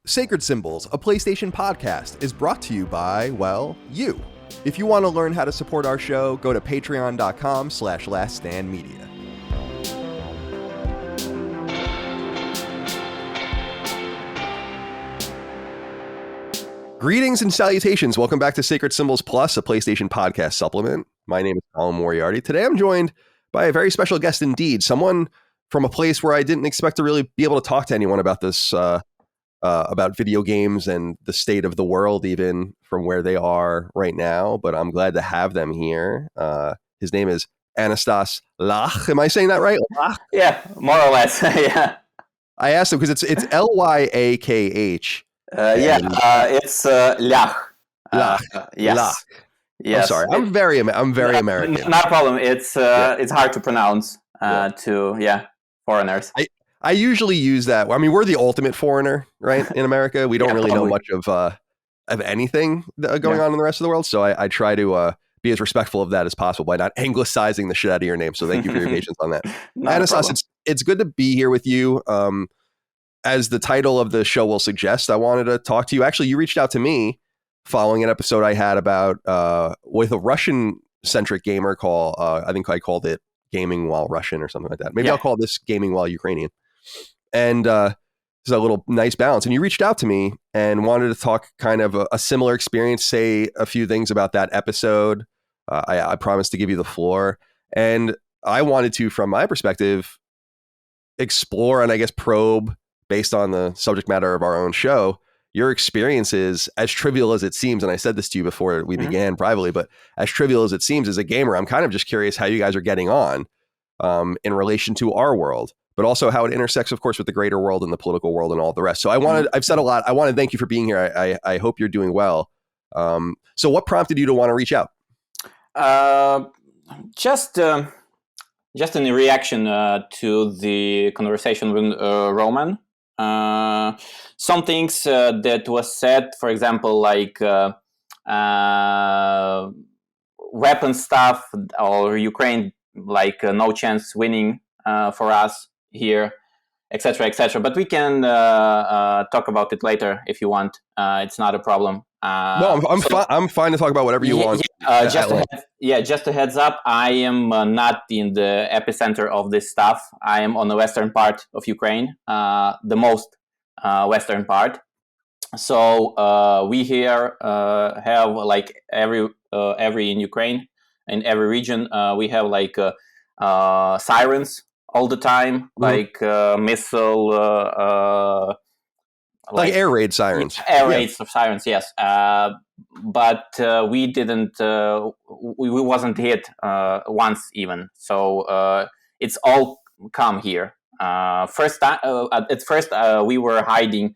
Sacred Symbols, a PlayStation podcast, is brought to you by, well, you. If you want to learn how to support our show, go to patreon.com/laststandmedia. Greetings and salutations. Welcome back to Sacred Symbols Plus, a PlayStation podcast supplement. My name is Colin Moriarty. Today I'm joined by a very special guest indeed, someone from a place where I didn't expect to really be able to talk to anyone about this, about video games and the state of the world, even from where they are right now. But I'm glad to have them here. His name is Anastas Lyakh. Am I saying that right? Lyakh? Yeah, more or less. Yeah. I asked him because it's Lyakh. It's Lyakh. Lyakh. Yes. Lyakh. Yes. I'm sorry. I'm very American. Not a problem. It's hard to pronounce to foreigners. I usually use that. I mean, we're the ultimate foreigner, right? In America, we don't really know much of anything going on in the rest of the world. So I try to be as respectful of that as possible by not anglicizing the shit out of your name. So thank you for your patience on that. Anastas, it's good to be here with you. As the title of the show will suggest, I wanted to talk to you. Actually, you reached out to me following an episode I had about with a Russian-centric gamer call. I think I called it Gaming While Russian or something like that. Maybe I'll call this Gaming While Ukrainian. And there's a little nice balance. And you reached out to me and wanted to talk kind of a similar experience, say a few things about that episode. I promised to give you the floor. And I wanted to, from my perspective, explore and I guess probe, based on the subject matter of our own show, your experiences, as trivial as it seems. And I said this to you before we began privately, but as trivial as it seems as a gamer, I'm kind of just curious how you guys are getting on in relation to our world, but also how it intersects, of course, with the greater world and the political world and all the rest. So I've said a lot. I want to thank you for being here. I hope you're doing well. So what prompted you to want to reach out? Just in reaction to the conversation with Roman. Some things that was said, for example, like weapon stuff or Ukraine, like no chance winning for us here, etc., etc. But we can talk about it later if you want. It's not a problem. No, I'm fine to talk about whatever you want. Just a heads up. I am not in the epicenter of this stuff. I am on the western part of Ukraine, the most western part. So we here have like every in Ukraine, in every region, we have like sirens all the time, like missile. Like air raid sirens. Raids of sirens, yes. But we didn't, we wasn't hit once even. So it's all calm here. At first, we were hiding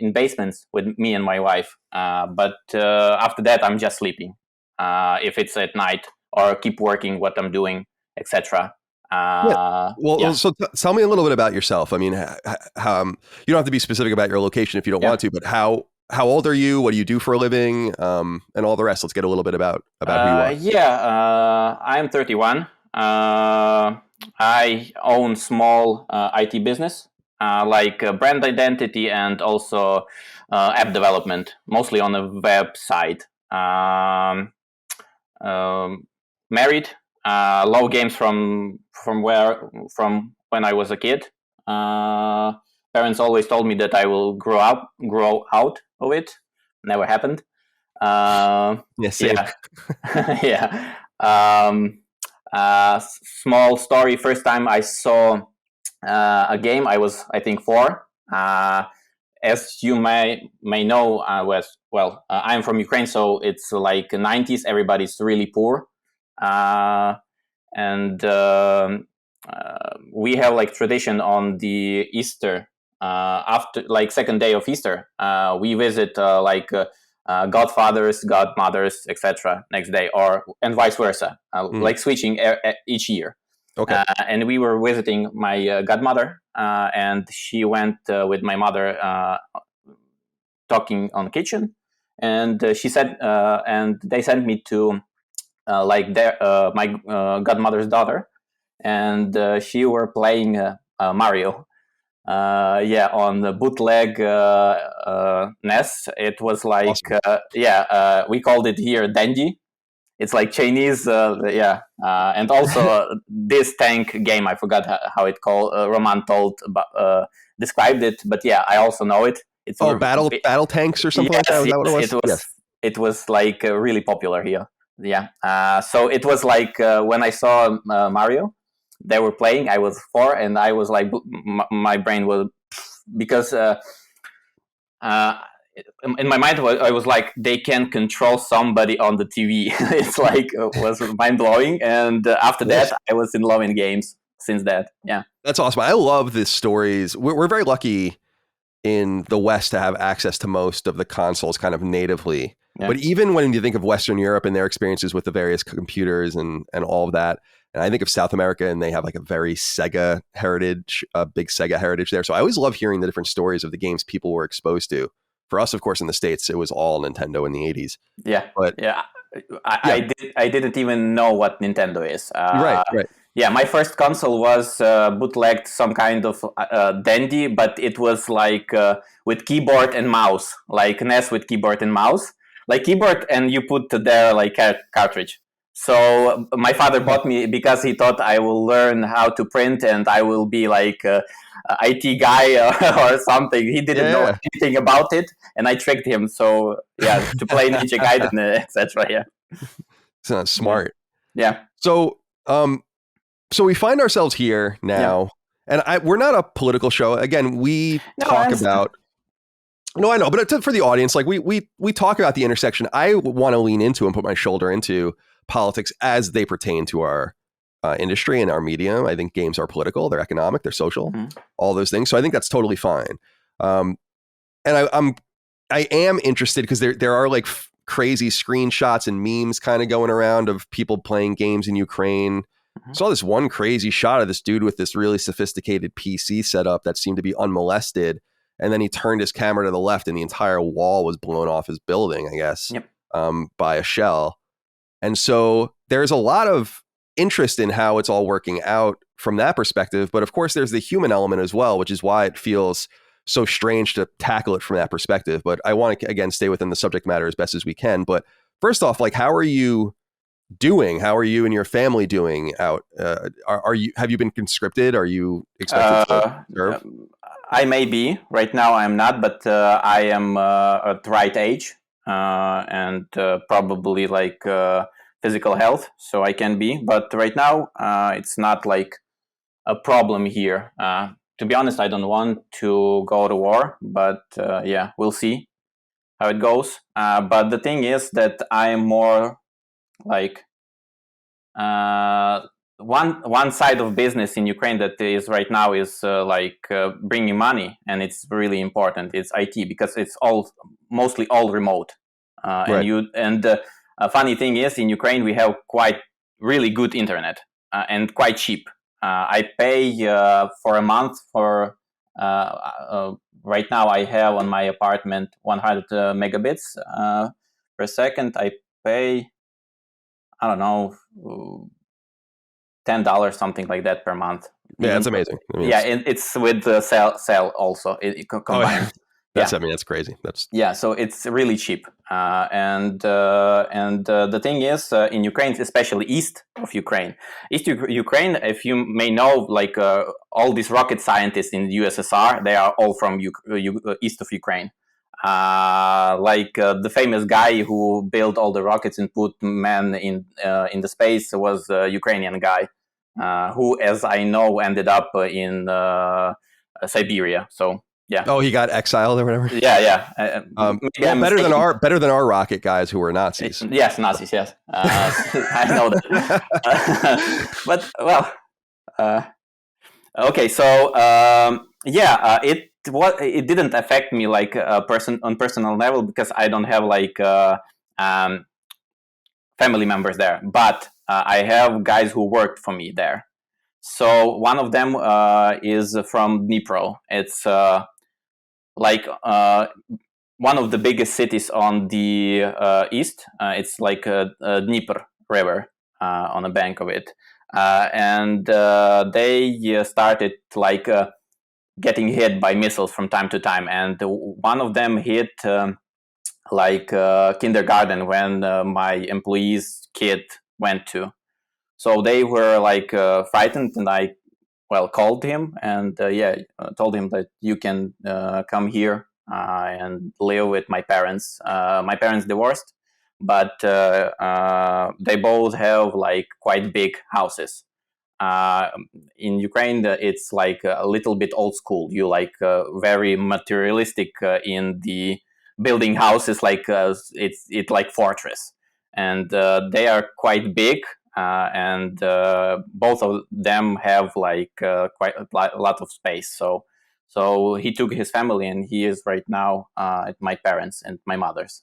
in basements with me and my wife. But after that, I'm just sleeping if it's at night or keep working what I'm doing, etc. So tell me a little bit about yourself. I mean, you don't have to be specific about your location if you don't want to, but how old are you? What do you do for a living? And all the rest. Let's get a little bit about who you are. I'm 31. I own small IT business, like brand identity and also app development, mostly on the website. Married. Love games from when I was a kid. Parents always told me that I will grow out of it. Never happened. Yes. Yeah. Small story. First time I saw a game, I was, I think, 4. As you may know, I'm from Ukraine, so it's like 90s. Everybody's really poor. And we have like tradition on the Easter, after like second day of Easter, we visit godfathers, godmothers, etc. next day, and vice versa, like switching each year. Okay. And we were visiting my godmother, and she went with my mother talking on the kitchen, and she said, and they sent me to my godmother's daughter, and she were playing Mario. on the bootleg NES. It was like, Awesome. we called it here Dandy. It's like Chinese, and also this tank game. I forgot how it called. Roman told described it, but yeah, I also know it. It's battle tanks or something like that. Was that what it was? Yes. It was like really popular here. Yeah. So it was like when I saw Mario, they were playing. I was 4, and I was like, my brain was because. In my mind, I was like, they can control somebody on the TV. It's like was mind blowing, and after that, I was in love in games since that. Yeah, that's awesome. I love these stories. We're very lucky in the West to have access to most of the consoles kind of natively. Yeah. But even when you think of Western Europe and their experiences with the various computers and all of that, and I think of South America, and they have like a very Sega heritage, a big Sega heritage there. So I always love hearing the different stories of the games people were exposed to. For us, of course, in the States, it was all Nintendo in the 80s. Yeah, but yeah, I didn't even know what Nintendo is. Right. Yeah, my first console was bootlegged some kind of Dandy, but it was like with keyboard and mouse, like NES with keyboard and mouse, like keyboard, and you put there like cartridge. So my father bought me because he thought I will learn how to print and I will be like IT guy or something. He didn't know anything about it, and I tricked him. So yeah, to play Ninja Gaiden, etc. Yeah, so that's smart. Yeah. So so we find ourselves here now, and we're not a political show. Again, we talk about. No, I know, but for the audience, like we talk about the intersection. I want to lean into and put my shoulder into politics as they pertain to our industry and our medium. I think games are political, they're economic, they're social, all those things. So I think that's totally fine. And I am interested because there are like crazy screenshots and memes kind of going around of people playing games in Ukraine. I saw this one crazy shot of this dude with this really sophisticated PC setup that seemed to be unmolested. And then he turned his camera to the left and the entire wall was blown off his building, I guess, by a shell. And so there's a lot of interest in how it's all working out from that perspective. But of course, there's the human element as well, which is why it feels so strange to tackle it from that perspective. But I want to, again, stay within the subject matter as best as we can. But first off, like, how are you doing? How are you and your family doing out? Have you been conscripted? Are you expected to serve? I may be. Right now I'm not, but I am at the right age and probably like physical health, so I can be. But right now it's not like a problem here. To be honest, I don't want to go to war, but yeah, we'll see how it goes. But the thing is that I am more like one side of business in Ukraine that is right now is bringing money, and it's really important. It's IT, because it's mostly all remote. And a funny thing is, in Ukraine we have quite really good internet and quite cheap. I pay for a month for right now I have on my apartment 100 megabits per second. I pay, I don't know, $10, something like that per month. Yeah, that's amazing. I mean, it's with the cell also combined. That's I mean, that's crazy. So it's really cheap. And the thing is, in Ukraine, especially east of Ukraine, Ukraine, if you may know, like all these rocket scientists in the USSR, they are all from east of Ukraine. The famous guy who built all the rockets and put man in the space was a Ukrainian guy, who, as I know, ended up in Siberia. So yeah. Oh, he got exiled or whatever. Yeah. Better than our rocket guys who were Nazis. Yes, Nazis. Yes, I know that. But well, okay. So it didn't affect me like on personal level, because I don't have like family members there, but I have guys who worked for me there. So one of them is from Dnipro. It's one of the biggest cities on the east. It's like a Dnieper River on the bank of it, and they started like getting hit by missiles from time to time, and one of them hit kindergarten when my employee's kid went to. So they were frightened, and I called him and told him that you can come here and live with my parents. My parents divorced, but they both have quite big houses. In Ukraine, it's a little bit old school. You very materialistic in the building houses, it's like fortress, and they are quite big. And both of them have quite a lot of space. So he took his family, and he is right now at my parents' and my mother's.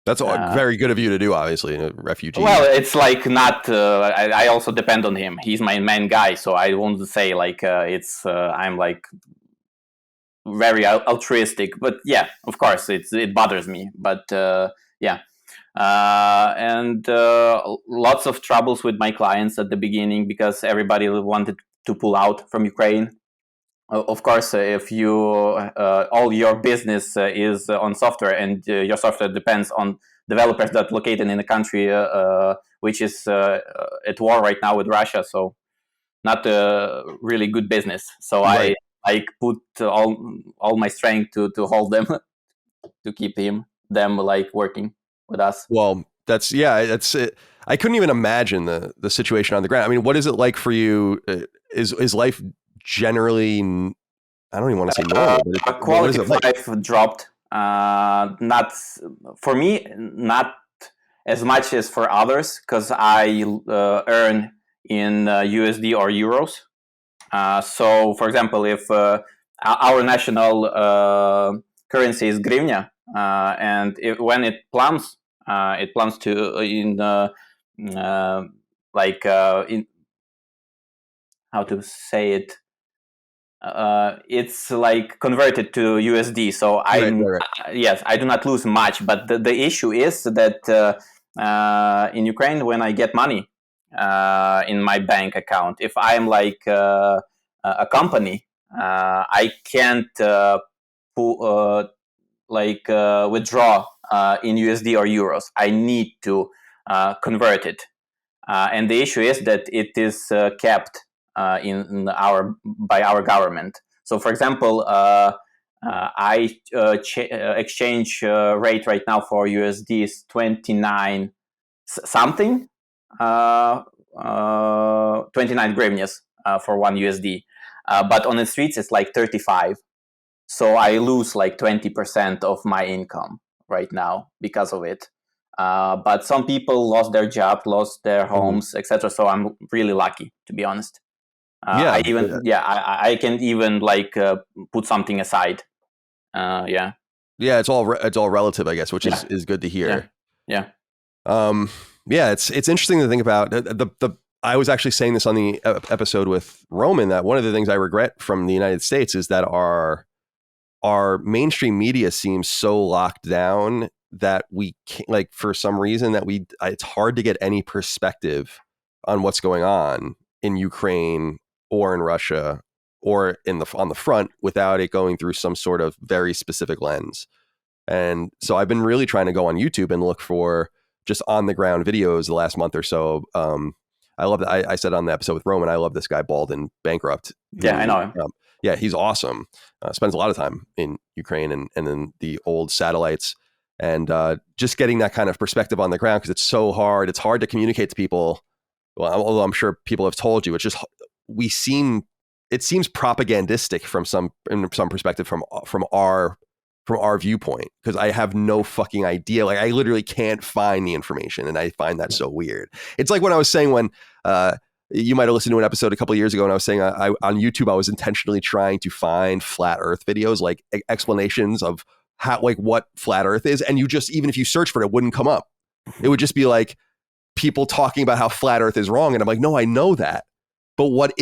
That's very good of you to do, obviously, a refugee. Well, it's not. I also depend on him. He's my main guy, so I won't say it's. I'm very altruistic, but yeah, of course, it bothers me. But yeah. And lots of troubles with my clients at the beginning because everybody wanted to pull out from Ukraine. Of course, if you all your business is on software, and your software depends on developers that are located in a country which is at war right now with Russia, so not a really good business. So right. I put all my strength to hold them, to keep them working with us. Well, that's it. I couldn't even imagine the situation on the ground. I mean, what is it like for you? Is life generally, I don't even want to say normal, but quality of life dropped. Not for me, not as much as for others, because I earn in USD or euros. So, for example, if our national currency is hryvnia, and when it plumbs to in how to say it. It's converted to USD. So yes, I do not lose much. But the issue is that in Ukraine, when I get money in my bank account, if I'm a company, I can't withdraw in USD or euros. I need to convert it, and the issue is that it is kept by our government. So, for example, exchange rate right now for USD is 29 something, 29 hryvnias for one USD, but on the streets it's 35. So I lose 20% of my income right now because of it. But some people lost their job, lost their homes, etc. So I'm really lucky, to be honest. I can even put something aside. Yeah, it's all relative, I guess, which is good to hear. Yeah. It's interesting to think about. I was actually saying this on the episode with Roman, that one of the things I regret from the United States is that our mainstream media seems so locked down that we can't, for some reason, that it's hard to get any perspective on what's going on in Ukraine or in Russia or on the front without it going through some sort of very specific lens. And so I've been really trying to go on YouTube and look for just on the ground videos the last month or so. I love that. I said on the episode with Roman, I love this guy, Baldwin Bankrupt. Yeah, I know him. He's awesome. Spends a lot of time in Ukraine and in the old satellites, and just getting that kind of perspective on the ground, because it's so hard. It's hard to communicate to people. Well, although I'm sure people have told you, it's just it seems propagandistic from some perspective from our viewpoint, because I have no fucking idea. I literally can't find the information, and I find that so weird. It's like when I was saying when you might have listened to an episode a couple of years ago, and I was saying on YouTube I was intentionally trying to find flat Earth videos, explanations of how what flat Earth is, and even if you search for it, it wouldn't come up. It would just be people talking about how flat Earth is wrong, and I'm like, no, I know that, but what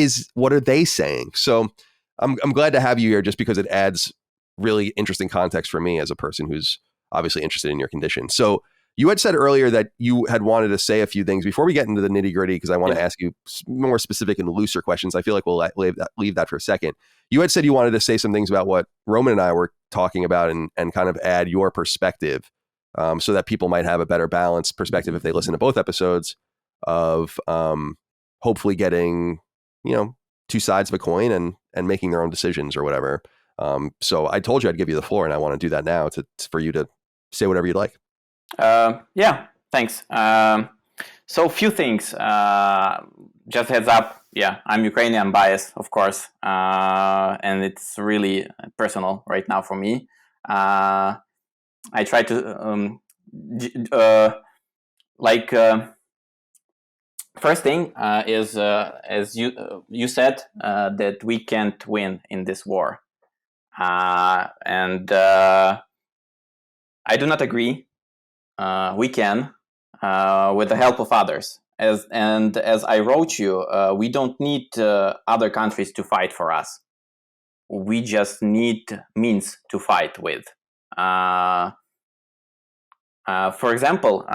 are they saying? So I'm glad to have you here, just because it adds really interesting context for me as a person who's obviously interested in your condition. So You had said earlier that you had wanted to say a few things before we get into the nitty gritty, because I want to ask you more specific and looser questions. I feel like we'll leave that for a second. You had said you wanted to say some things about what Roman and I were talking about and kind of add your perspective, so that people might have a better balanced perspective if they listen to both episodes of hopefully getting, two sides of a coin and making their own decisions or whatever. So I told you I'd give you the floor, and I want to do that now for you to say whatever you'd like. Yeah, thanks. So few things. Just heads up. Yeah, I'm Ukrainian Bias, of course, and it's really personal right now for me. I try to first thing is as you said that we can't win in this war, and I do not agree. We can, with the help of others. As I wrote you, we don't need other countries to fight for us. We just need means to fight with. For example,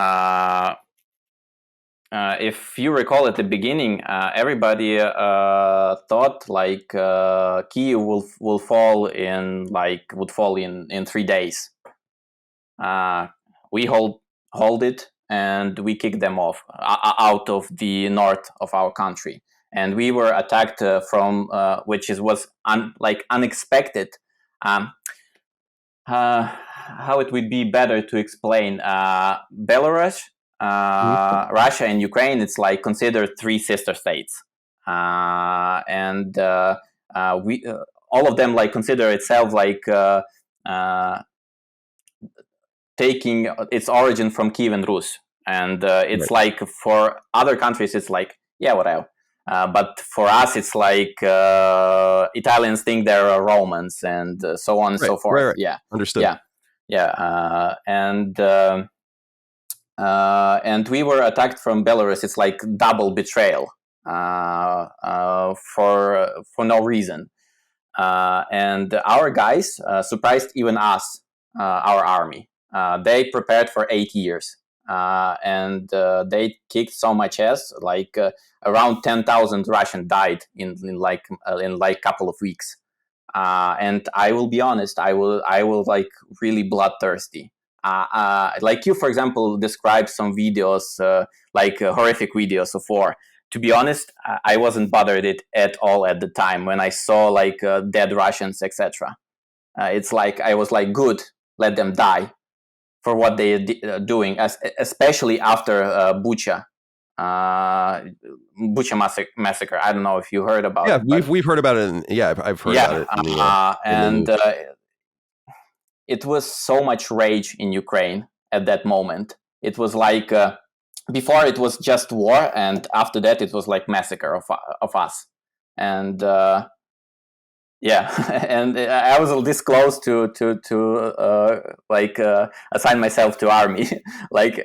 if you recall at the beginning, everybody thought like Kyiv would fall in 3 days. We hold it, and we kicked them off out of the north of our country, and we were attacked from was unexpected. How it would be better to explain? Belarus, Russia, and Ukraine. It's like considered 3 sister states, and we all of them like consider itself like. Taking its origin from Kiev and Rus, and it's right. Like for other countries, it's like whatever. But for us, it's like Italians think they're Romans, and so on and so forth. Right. Yeah, understood. And we were attacked from Belarus. It's like double betrayal for no reason. And our guys surprised even us, our army. They prepared for 8 years, and they kicked so much ass. Like around 10,000 Russians died in couple of weeks. And I will be honest, I will like really bloodthirsty. Like you, for example, described some videos, horrific videos of war. To be honest, I wasn't bothered it at all at the time when I saw like dead Russians, etc. It's like I was like, good, let them die for what they are doing, especially after Bucha massacre. I don't know if you heard about it. Yeah, we've heard about it. I've heard about it. It was so much rage in Ukraine at that moment. It was like before it was just war, and after that it was like massacre of us. And and I was this close to assign myself to army. Right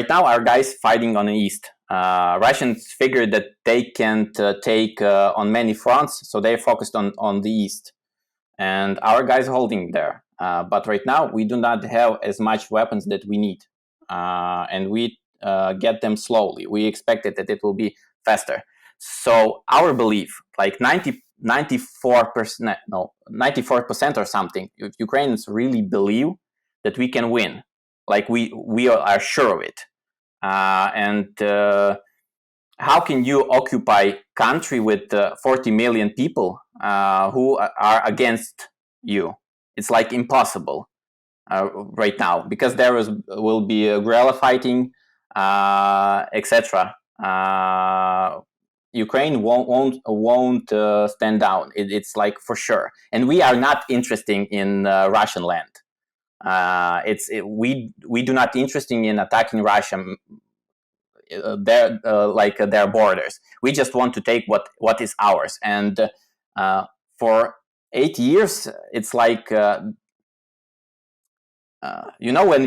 now our guys fighting on the east. Russians figured that they can't take on many fronts, so they focused on the east, and our guys holding there. But right now we do not have as much weapons that we need, and we get them slowly. We expected that it will be faster. So our belief, like 94% or something, if Ukrainians really believe that we can win, like we are sure of it. And how can you occupy country with 40 million people who are against you? It's like impossible right now, because will be guerrilla fighting, etc. Ukraine won't stand down. It's like for sure, and we are not interested in Russian land. We do not interested in attacking Russia, their borders. We just want to take what is ours. And for 8 years, it's like when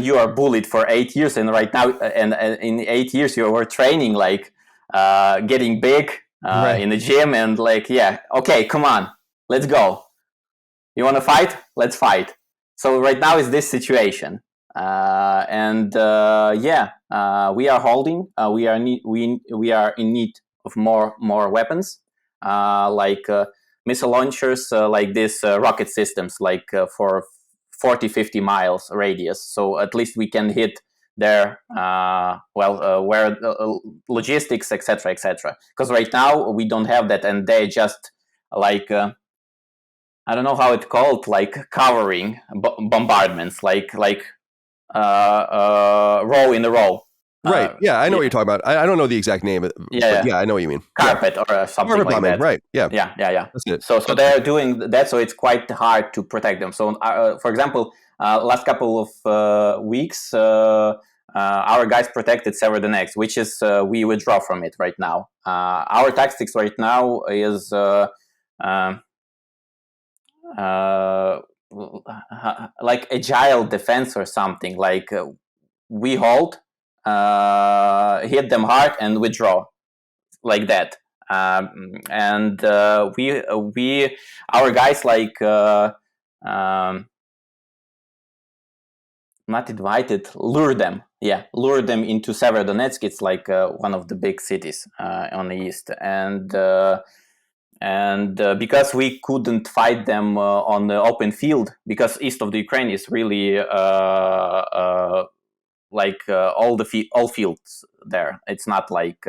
you are bullied for 8 years, and right now, and in 8 years you were training, like getting big in the gym, and like, okay, come on, let's go. You want to fight? Let's fight. So right now is this situation, and we are holding. We are in need of more weapons, like missile launchers, like this rocket systems, like for 40-50 miles radius. So at least we can hit their where logistics, etc., etc. Because right now we don't have that, and they just like. I don't know how it's called, like covering bombardments, like row in a row. Right. Yeah, I know what you're talking about. I don't know the exact name, but yeah, I know what you mean. Carpet or something Carpet like bombing, that. right. Yeah. Yeah. That's it. So they're doing that, so it's quite hard to protect them. So, for example, last couple of weeks, our guys protected Severodonetsk, which is we withdraw from it right now. Our tactics right now is like agile defense or something, like we hold, hit them hard and withdraw, like that. And we our guys like not invited, lure them into Severodonetsk. It's like one of the big cities on the east, and because we couldn't fight them on the open field, because east of the Ukraine is really all fields there. It's not like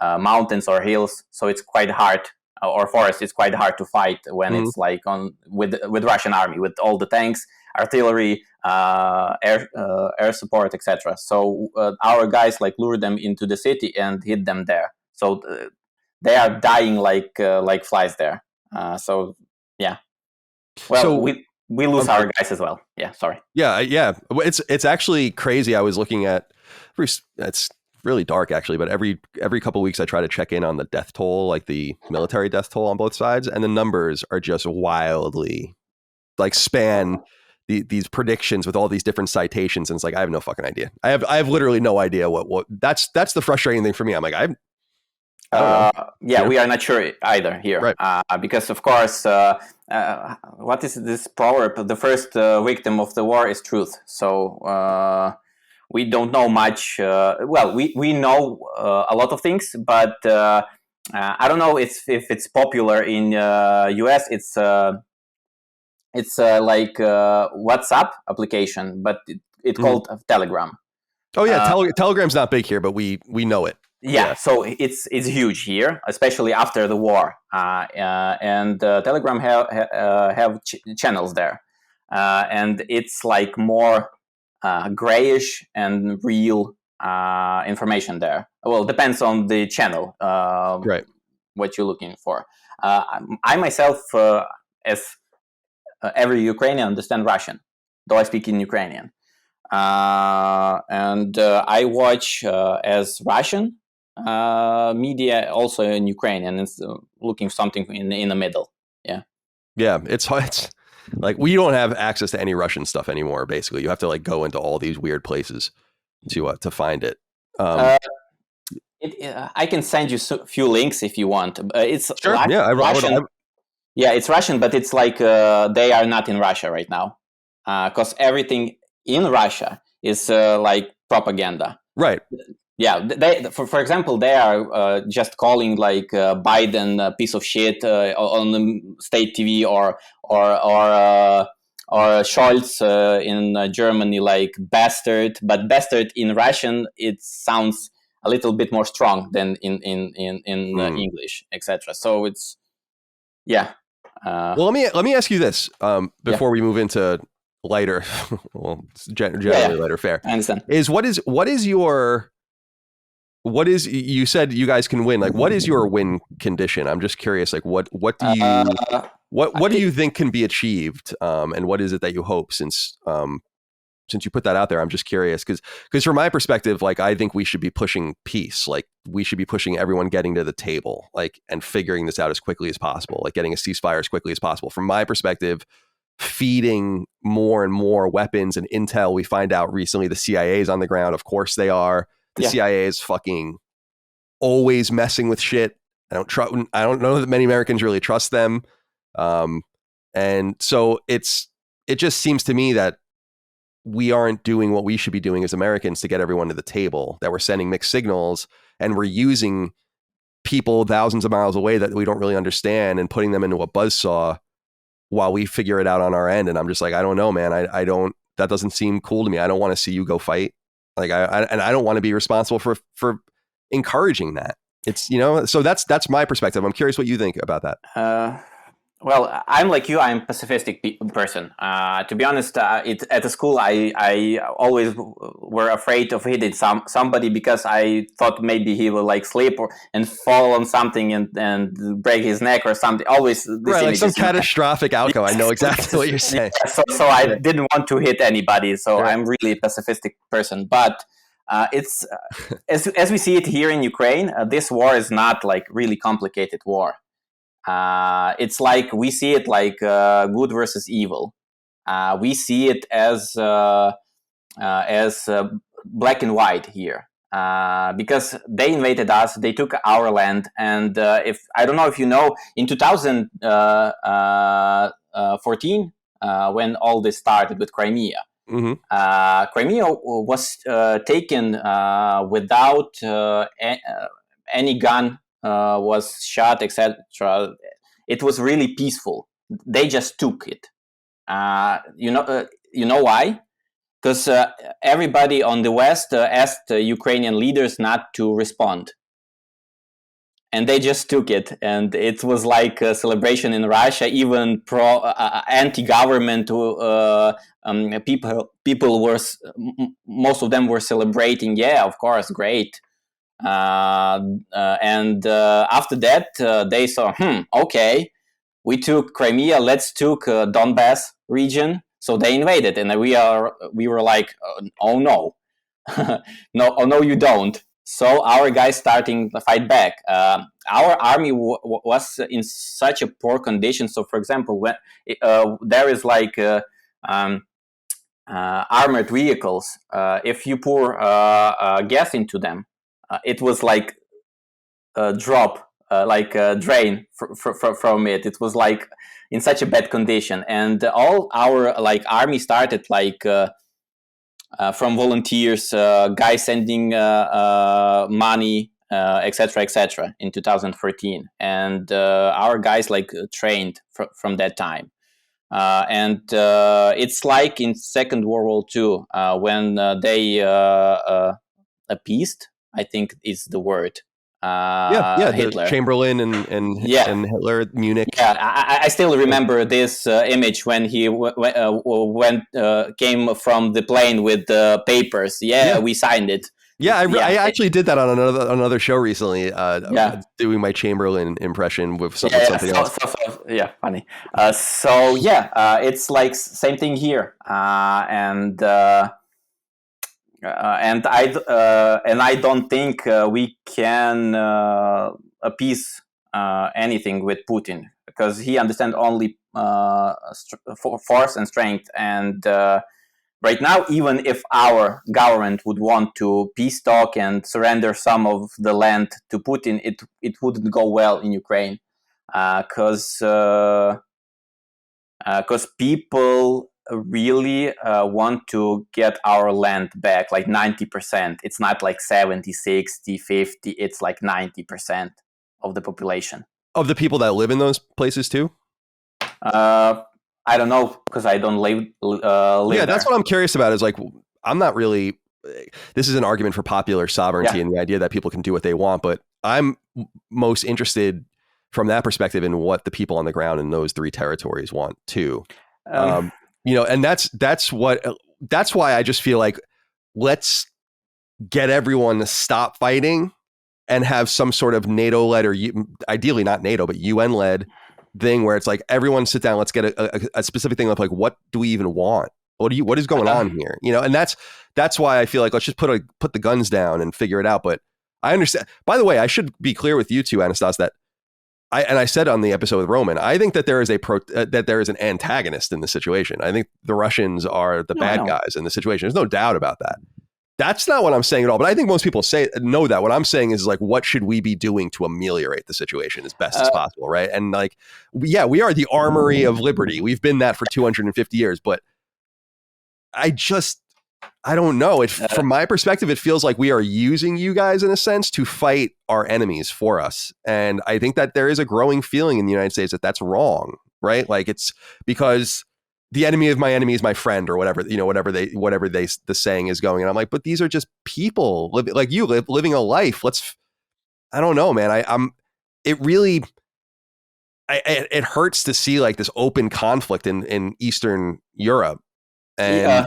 mountains or hills, so it's quite hard, or forest. It's quite hard to fight when it's like on with Russian army, with all the tanks, artillery, air support, etc. So our guys like lure them into the city and hit them there. So they are dying like flies there. So yeah. Well, so, we lose our guys as well. Yeah, sorry. Yeah. It's actually crazy. I was looking at, it's really dark actually, but every couple of weeks I try to check in on the death toll, like the military death toll on both sides, and the numbers are just wildly like span these predictions with all these different citations, and it's like I have no fucking idea. I have literally no idea what that's the frustrating thing for me. I'm like we are not sure either here, right. Because of course, what is this proverb? The first victim of the war is truth. So we don't know much. We know a lot of things, but I don't know if it's popular in US. It's like WhatsApp application, but it's called Telegram. Oh yeah, Telegram's not big here, but we know it. Yeah, so it's huge here, especially after the war, and Telegram have channels there, and it's like more grayish and real information there. Well, depends on the channel, right? What you're looking for. I myself, as every Ukrainian, understand Russian, though I speak in Ukrainian, and I watch as Russian media, also in Ukrainian, and it's looking something in the middle. Yeah, it's like we don't have access to any Russian stuff anymore. Basically, you have to like go into all these weird places to find it. I can send you a few links if you want. It's sure. Russian. Yeah, it's Russian, but it's like they are not in Russia right now, because everything in Russia is like propaganda. Right. Yeah, for example, they are just calling like Biden a piece of shit on the state TV, or Scholz in Germany like bastard. But bastard in Russian, it sounds a little bit more strong than in English, etc. So it's well, let me ask you this before we move into lighter, well, generally lighter fare. I understand. What is you said you guys can win? Like, what is your win condition? I'm just curious. Like, what do you what do you think can be achieved? And what is it that you hope? Since you put that out there, I'm just curious because from my perspective, like I think we should be pushing peace. Like we should be pushing everyone getting to the table, like and figuring this out as quickly as possible, like getting a ceasefire as quickly as possible. From my perspective, feeding more and more weapons and intel. We find out recently the CIA is on the ground. Of course they are. The CIA is fucking always messing with shit. I don't know that many Americans really trust them. And so it's it just seems to me that we aren't doing what we should be doing as Americans to get everyone to the table, that we're sending mixed signals and we're using people thousands of miles away that we don't really understand and putting them into a buzzsaw while we figure it out on our end. And I'm just like, I don't know, man. I don't, that doesn't seem cool to me. I don't want to see you go fight. Like and I don't want to be responsible for encouraging that. It's, so that's my perspective. I'm curious what you think about that. Well, I'm like you. I'm a pacifistic person. To be honest, at the school, I always were afraid of hitting somebody because I thought maybe he will like slip and fall on something and break his neck or something. Always right, like some catastrophic outcome. I know exactly what you're saying. Yeah, so I didn't want to hit anybody. So right. I'm really a pacifistic person. But it's as we see it here in Ukraine, this war is not like really complicated war. It's like we see it like good versus evil. We see it as black and white here because they invaded us. They took our land, and if I don't know if you know, in 2014, when all this started with Crimea, Crimea was taken without any gun. Was shot, etc. It was really peaceful. They just took it. You know why? Because everybody on the West asked Ukrainian leaders not to respond, and they just took it. And it was like a celebration in Russia. Even anti-government people were, most of them were celebrating. Yeah, of course, great. And after that, they saw, okay, we took Crimea, let's took Donbass region. So they invaded, and we were like, oh no, no, you don't. So our guys starting to fight back. Our army was in such a poor condition. So, for example, when there is like armored vehicles, if you pour gas into them, it was like a drop, like a drain from it. It was like in such a bad condition, and all our like army started like from volunteers, guys sending money, etc., in 2014, and our guys like trained from that time. And it's like in Second World War II when they appeased. I think is the word. Hitler, Chamberlain, and Hitler, Munich. Yeah, I still remember this image when he came from the plane with the papers. Yeah, we signed it. Yeah, I actually did that on another show recently. Doing my Chamberlain impression with something else. Funny. It's like same thing here, and I don't think we can appease anything with Putin because he understands only force and strength. And right now, even if our government would want to peace talk and surrender some of the land to Putin, it wouldn't go well in Ukraine because people really want to get our land back, like 90%. It's not like 70, 60, 50. It's like 90% of the population. Of the people that live in those places too? I don't know because I don't live yeah, that's what I'm curious about is like, I'm not really, this is an argument for popular sovereignty and the idea that people can do what they want, but I'm most interested from that perspective in what the people on the ground in those three territories want too. And that's why I just feel like let's get everyone to stop fighting and have some sort of NATO led or ideally not NATO, but UN led thing where it's like everyone sit down. Let's get a specific thing of like, what do we even want? What is going on here? And that's why I feel like let's just put the guns down and figure it out. But I understand. By the way, I should be clear with you too, Anastas, that I said on the episode with Roman, I think that there is an antagonist in the situation. I think the Russians are the bad guys in the situation. There's no doubt about that. That's not what I'm saying at all. But I think most people know that. What I'm saying is like, what should we be doing to ameliorate the situation as best as possible, right? And like, we are the armory of liberty. We've been that for 250 years. But I don't know. From my perspective, it feels like we are using you guys in a sense to fight our enemies for us. And I think that there is a growing feeling in the United States that that's wrong, right? Like it's because the enemy of my enemy is my friend, or whatever, the saying is going. And I'm like, but these are just people living a life. I don't know, man. It hurts to see like this open conflict in Eastern Europe. And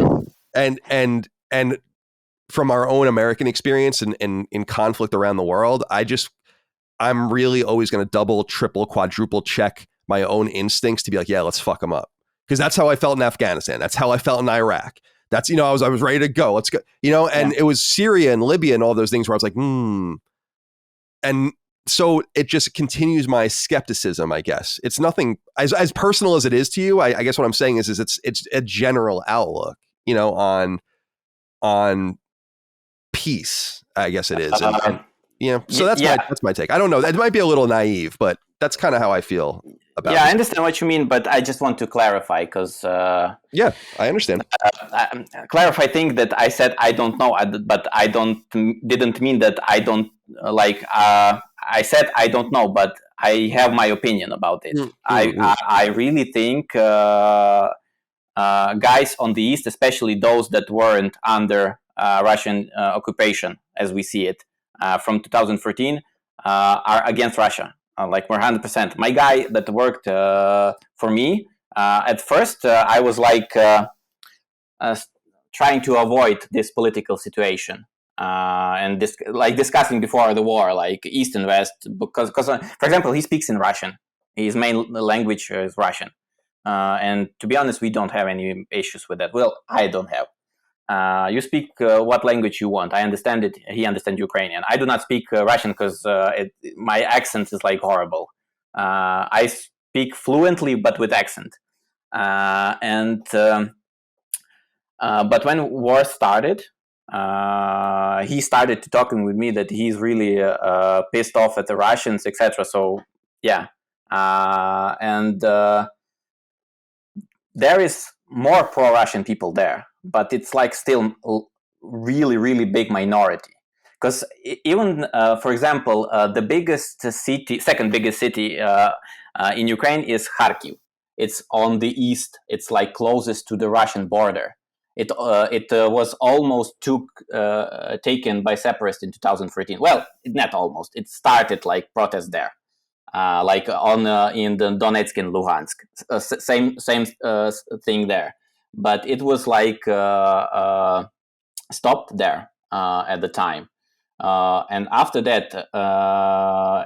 from our own American experience and in conflict around the world, I'm really always going to double, triple, quadruple check my own instincts to be like, yeah, let's fuck them up. Because that's how I felt in Afghanistan. That's how I felt in Iraq. That's, I was ready to go. Let's go, and it was Syria and Libya and all those things where I was like, And so it just continues my skepticism, I guess. It's nothing as personal as it is to you. I guess what I'm saying is it's a general outlook, on peace, I guess it is. So that's my take. I don't know. That might be a little naive, but that's kind of how I feel about it. Yeah, I understand what you mean, but I just want to clarify because... yeah, I understand. Clarify thing that I said I don't know, but I didn't mean that I don't, I said I don't know, but I have my opinion about it. I really think guys on the East, especially those that weren't under Russian occupation, as we see it, from 2014, are against Russia. Like 100%. My guy that worked for me, at first I was like trying to avoid this political situation and discussing before the war, like East and West, because for example, he speaks in Russian. His main language is Russian. And to be honest, we don't have any issues with that. Well, I don't have. You speak what language you want. I understand it. He understands Ukrainian. I do not speak Russian because my accent is like horrible. I speak fluently, but with accent. But when war started, he started to talking with me that he's really pissed off at the Russians, etc. So yeah, there is more pro-Russian people there, but it's like still really, really big minority. Because even, for example, second biggest city in Ukraine is Kharkiv. It's on the east. It's like closest to the Russian border. It was almost taken by separatists in 2013. Well, not almost. It started like protest there. Like in the Donetsk and Luhansk, same thing there, but it was like stopped there at the time, and after that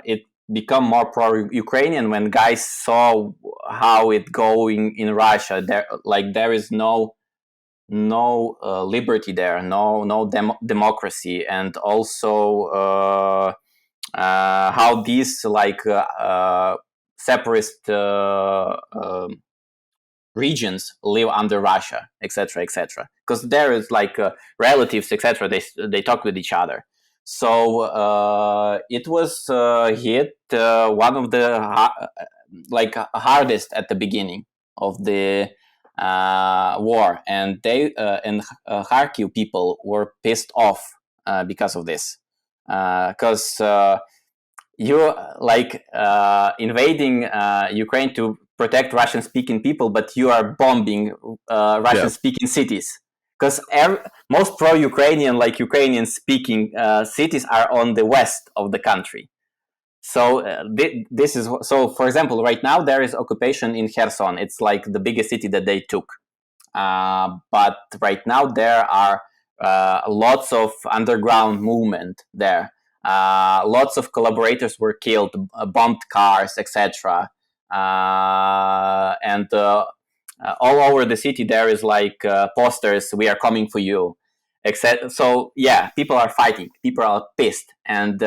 it become more pro-Ukrainian when guys saw how it going in Russia. There is no liberty there, no democracy, and also. How these separatist regions live under Russia, etc., etc. Because there is relatives, etc. They talk with each other. So it was hit one of the hardest at the beginning of the war, and they and Kharkiv people were pissed off because of this. Because you're invading Ukraine to protect Russian-speaking people, but you are bombing Russian-speaking cities. Because most pro-Ukrainian, Ukrainian-speaking cities are on the west of the country. So this is so. For example, right now there is occupation in Kherson. It's like the biggest city that they took. But right now there are lots of underground movement there. Lots of collaborators were killed, bombed cars, etc. And all over the city there is posters, "We are coming for you," etc. So yeah, people are fighting, people are pissed, and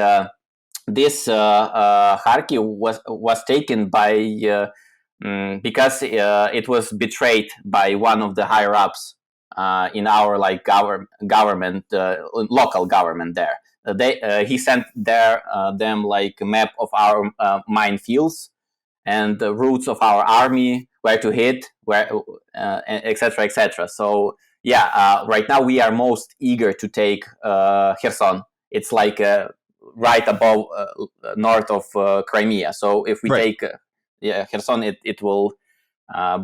this Kharkiv was taken by because it was betrayed by one of the higher ups in our like government, local government there. He sent them like a map of our minefields and the routes of our army, where to hit, where, etc., etc. So yeah, right now we are most eager to take Kherson. It's like right above, north of Crimea. So if we take Kherson, it will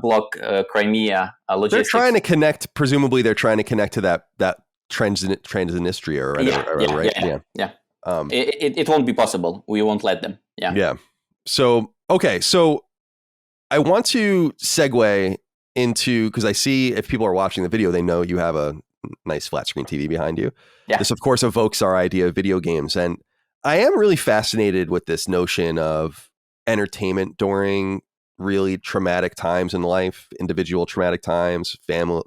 block Crimea logistics. They're trying to connect. Presumably, they're trying to connect to that Transnistria or whatever, right? Yeah. It won't be possible. We won't let them. Yeah. Yeah. So okay, so I want to segue into, because I see if people are watching the video, they know you have a nice flat screen TV behind you. Yeah. This, of course, evokes our idea of video games, and I am really fascinated with this notion of entertainment during really traumatic times in life, individual traumatic times,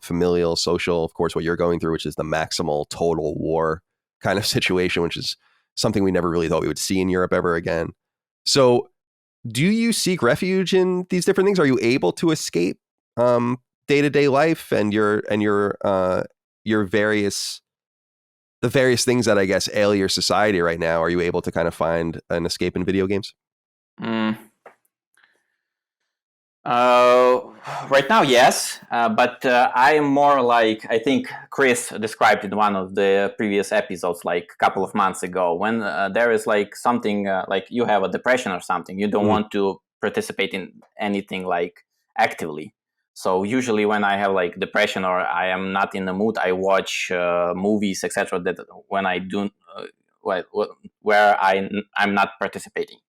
familial, social, of course, what you're going through, which is the maximal total war kind of situation, which is something we never really thought we would see in Europe ever again. So do you seek refuge in these different things? Are you able to escape day-to-day life and your various things that I guess ail your society right now? Are you able to kind of find an escape in video games? Right now, yes, but I am more like, I think Chris described in one of the previous episodes, like a couple of months ago, when there is like something like you have a depression or something, you don't want to participate in anything like actively. So usually when I have like depression or I am not in the mood, I watch movies, etc. That when I do, where I'm not participating.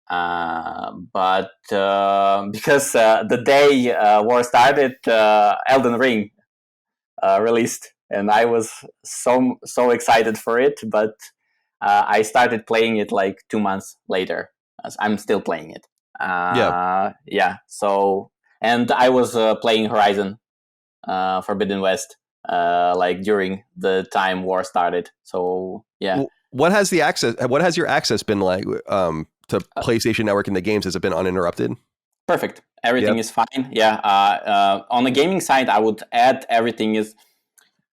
But because the day war started, Elden Ring released, and I was so excited for it. But I started playing it like 2 months later. I'm still playing it. Yeah. So, and I was playing Horizon Forbidden West like during the time war started. So yeah. What has your access been like to PlayStation Network and the games? Has it been uninterrupted? Perfect. Everything is fine. Yeah. On the gaming side, I would add everything is,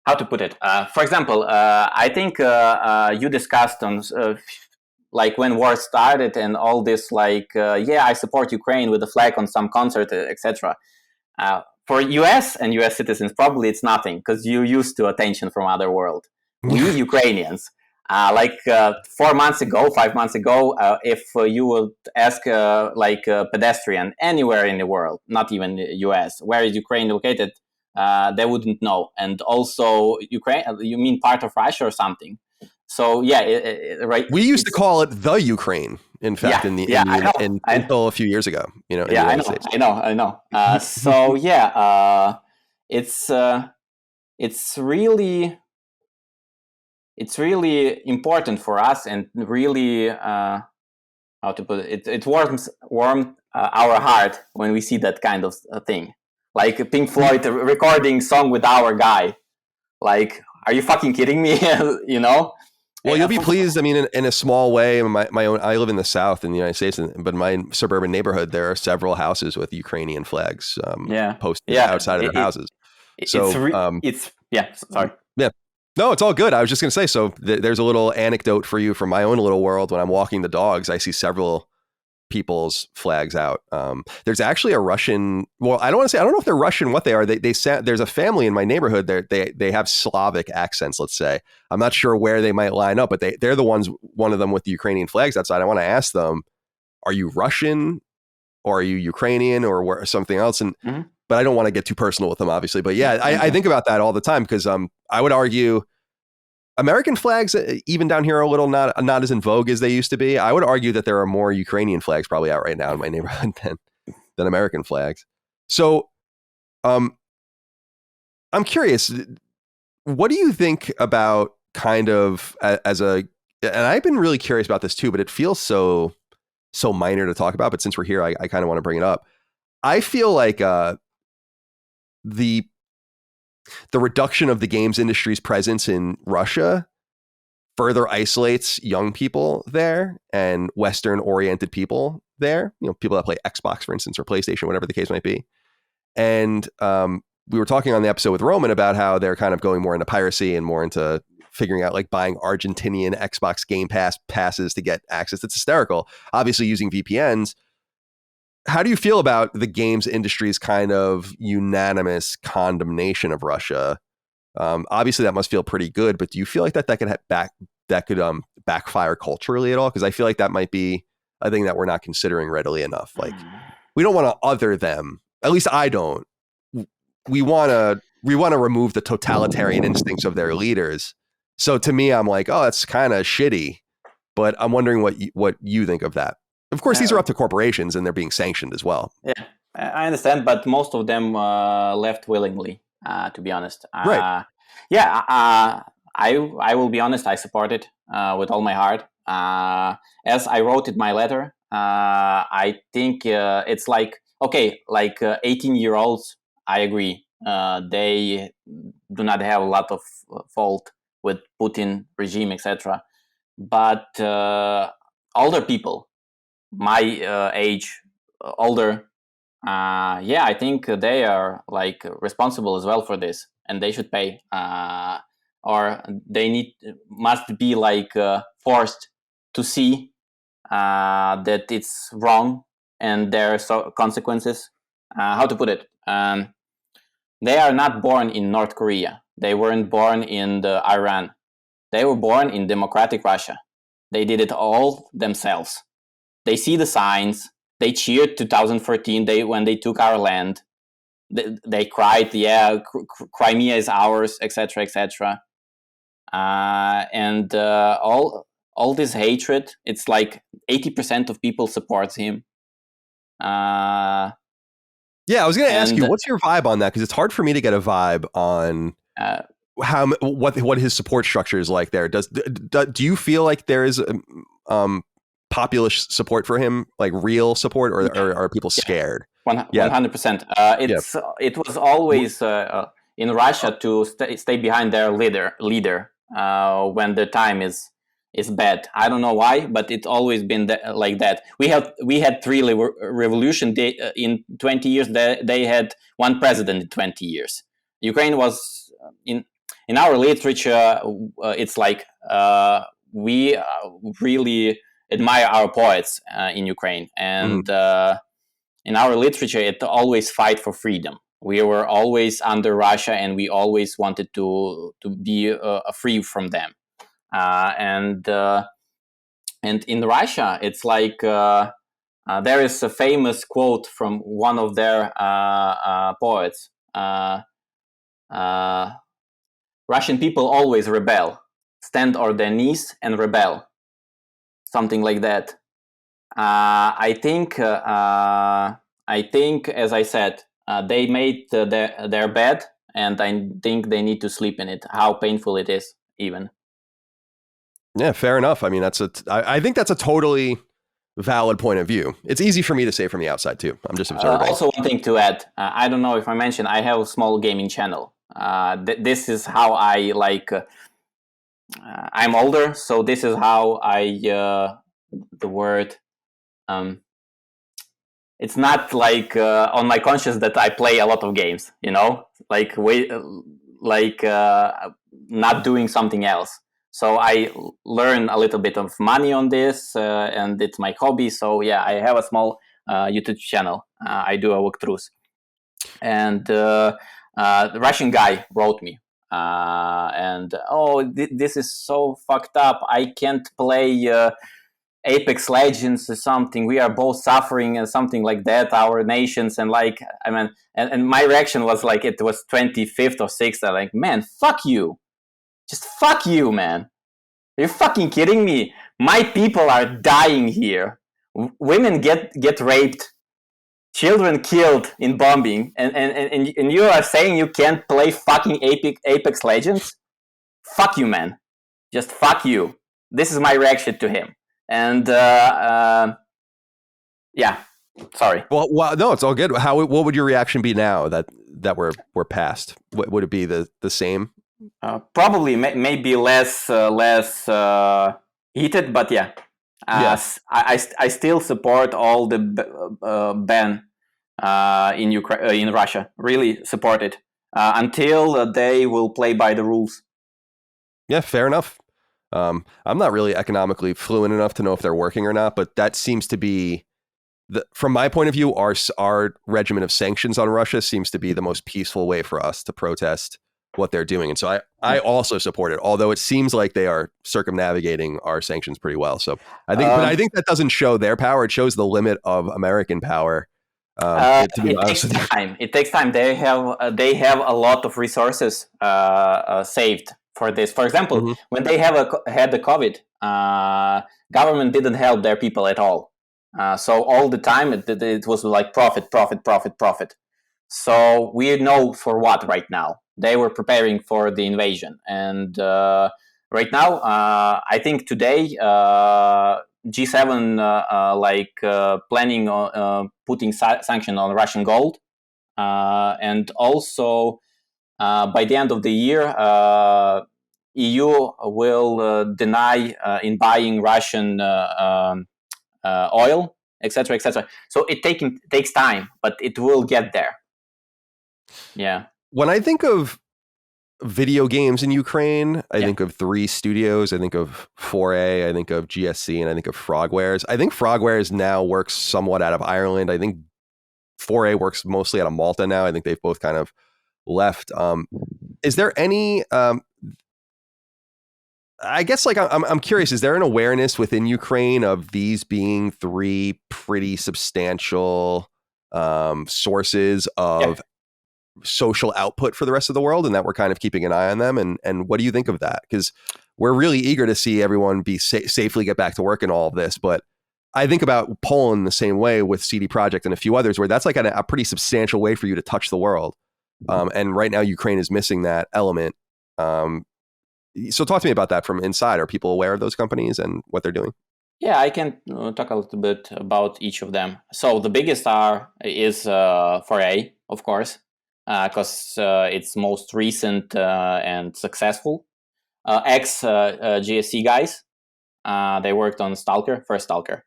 how to put it? For example, I think you discussed on like when war started and all this, like, I support Ukraine with the flag on some concert, etc. For US and US citizens, probably it's nothing because you're used to attention from other world. We Ukrainians, 5 months ago, if you would ask like a pedestrian anywhere in the world, not even the US, where is Ukraine located, they wouldn't know. And also, Ukraine, you mean part of Russia or something? So yeah, right. We used to call it the Ukraine. In fact, until a few years ago, in the United States. I know. So yeah, it's really important for us, and really, how to put it? It warmed our heart when we see that kind of thing, like Pink Floyd recording song with our guy. Like, are you fucking kidding me? Well, you'll be pleased. I mean, in a small way, my own. I live in the South in the United States, but in my suburban neighborhood, there are several houses with Ukrainian flags posted outside of their houses. Sorry. Yeah. No, it's all good. I was just going to say, so there's a little anecdote for you from my own little world. When I'm walking the dogs, I see several people's flags out. There's actually a Russian. Well, I don't know if they're Russian. What they are? There's a family in my neighborhood. They have Slavic accents. Let's say. I'm not sure where they might line up, but they're the ones. One of them with the Ukrainian flags outside. I want to ask them, are you Russian, or are you Ukrainian, or something else? And but I don't want to get too personal with them, obviously. But yeah, I think about that all the time because I would argue American flags, even down here, are a little not as in vogue as they used to be. I would argue that there are more Ukrainian flags probably out right now in my neighborhood than American flags. So, I'm curious, what do you think about kind of and I've been really curious about this too, but it feels so minor to talk about. But since we're here, I kind of want to bring it up. I feel like the reduction of the games industry's presence in Russia further isolates young people there and Western-oriented people there. People that play Xbox, for instance, or PlayStation, whatever the case might be. And we were talking on the episode with Roman about how they're kind of going more into piracy and more into figuring out like buying Argentinian Xbox Game Pass passes to get access. It's hysterical. Obviously using VPNs. How do you feel about the games industry's kind of unanimous condemnation of Russia? Obviously that must feel pretty good, but do you feel like that could backfire culturally at all? Because I feel like that might be a thing that we're not considering readily enough. Like, we don't want to other them. At least I don't. We want to remove the totalitarian instincts of their leaders. So to me, I'm like, oh, that's kind of shitty. But I'm wondering what you think of that. Of course, these are up to corporations and they're being sanctioned as well. Yeah, I understand, but most of them left willingly, to be honest. Right. Yeah, I will be honest, I support it with all my heart. As I wrote in my letter, I think it's like, okay, like 18-year-olds, I agree. They do not have a lot of fault with Putin regime, etc. But older people, my age, older, I think they are like responsible as well for this, and they should pay, or they must be like forced to see that it's wrong and there are consequences. How to put it? They are not born in North Korea. They weren't born in Iran. They were born in democratic Russia. They did it all themselves. They see the signs. They cheered 2014 when they took our land. They cried, yeah, Crimea is ours, etc., etc. And all this hatred, it's like 80% of people supports him. Yeah, I was going to ask you, what's your vibe on that? Because it's hard for me to get a vibe on what his support structure is like there. Do you feel like there is populist support for him, like real support, or are people scared? 100%. It was always in Russia to stay behind their leader when the time is bad. I don't know why, but it's always been like that. We had three revolution in 20 years. They had one president in 20 years. Ukraine was in our literature. It's like we really admire our poets in Ukraine, and in our literature, it always fight for freedom. We were always under Russia, and we always wanted to be free from them. And in Russia, it's like there is a famous quote from one of their poets. Russian people always rebel, stand on their knees and rebel. Something like that. I think, as I said, they made their bed, and I think they need to sleep in it. How painful it is, even. Yeah, fair enough. I mean, I think that's a totally valid point of view. It's easy for me to say from the outside too. I'm just observing. Also, one thing to add, I don't know if I mentioned, I have a small gaming channel. This is how I like. I'm older, so this is how I the word. It's not like on my conscience that I play a lot of games. Like not doing something else. So I learn a little bit of money on this, and it's my hobby. So yeah, I have a small YouTube channel. I do walkthroughs, and the Russian guy wrote me, this is so fucked up. I can't play Apex Legends or something. We are both suffering and something like that. Our nations and and my reaction was like it was 25th or 6th. I'm like, man, fuck you. Just fuck you, man. Are you fucking kidding me? My people are dying here. Women get raped, children killed in bombing, and you are saying you can't play fucking Apex Legends? Fuck you, man. Just fuck you. This is my reaction to him. And yeah, sorry. Well, no, it's all good. What would your reaction be now that we're past? Would it be the same? Probably maybe less heated, but yeah. I still support all the ban in Russia. Really support it. until they will play by the rules. Yeah, fair enough. I'm not really economically fluent enough to know if they're working or not, but that seems to be from my point of view, our regimen of sanctions on Russia seems to be the most peaceful way for us to protest what they're doing. And so I also support it, although it seems like they are circumnavigating our sanctions pretty well. So I think that doesn't show their power. It shows the limit of American power. To be honest with you. It takes time. They have a lot of resources saved for this. For example, when they had the COVID, government didn't help their people at all. So all the time it was like profit. So we know for what right now. They were preparing for the invasion. And right now, I think today, G7 planning on putting sanction on Russian gold. And also, by the end of the year, EU will deny in buying Russian oil, etc., etc. So it takes time, but it will get there. Yeah. When I think of video games in Ukraine, I think of 3 studios. I think of 4A, I think of GSC, and I think of Frogwares. I think Frogwares now works somewhat out of Ireland. I think 4A works mostly out of Malta now. I think they've both kind of left. Is there any... I guess like I'm curious, is there an awareness within Ukraine of these being 3 pretty substantial sources of social output for the rest of the world, and that we're kind of keeping an eye on them? And what do you think of that? Because we're really eager to see everyone be safely get back to work and all of this. But I think about Poland the same way with CD Projekt and a few others, where that's like a pretty substantial way for you to touch the world. And right now Ukraine is missing that element. So talk to me about that from inside. Are people aware of those companies and what they're doing? Yeah, I can talk a little bit about each of them. So the biggest is 4A, of course, because it's most recent and successful. Ex-GSC guys, they worked on first Stalker.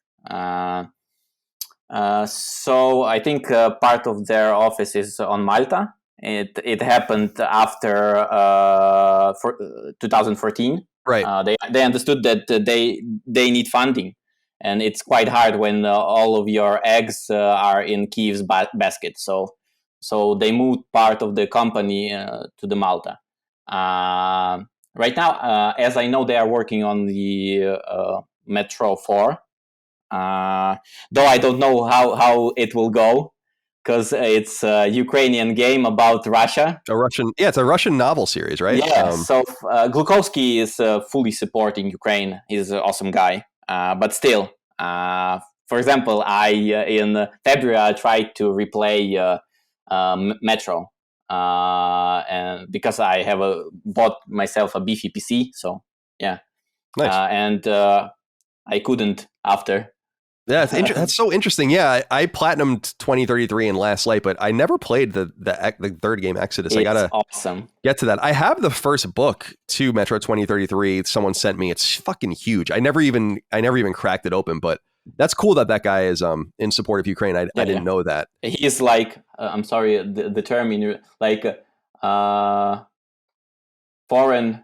So I think part of their office is on Malta. It happened after 2014. Right. They understood that they need funding, and it's quite hard when all of your eggs are in Kiev's basket. So they moved part of the company to the Malta. Right now, as I know, they are working on the Metro 4. Though I don't know how it will go, because it's a Ukrainian game about Russia. It's a Russian novel series, right? Yeah, so Glukovsky is fully supporting Ukraine. He's an awesome guy. But still, for example, in February, I tried to replay Metro, and because I have bought myself a beefy PC, so yeah. Nice. And I couldn't after. Yeah, that's so interesting. Yeah, I platinumed 2033 in Last Light, but I never played the third game, Exodus. I gotta get to that. I have the first book to Metro 2033. Someone sent me. It's fucking huge. I never even cracked it open, but that's cool that guy is in support of Ukraine. I didn't know that. He's like I'm sorry, the term in like foreign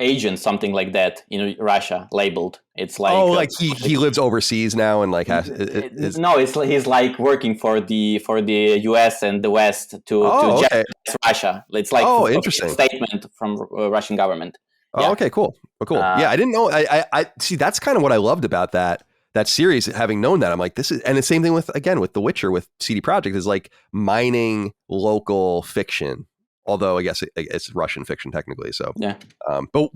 agent, something like that, in Russia, labeled. It's like like he lives overseas now and like has he's like working for the US and the West to jeopardize Russia. It's like interesting a statement from Russian government. Oh, okay, cool. Yeah, I didn't know. I see. That's kind of what I loved about that series. Having known that, I'm like, this is, and the same thing with The Witcher with CD Projekt is like mining local fiction. Although I guess it's Russian fiction technically. So yeah. But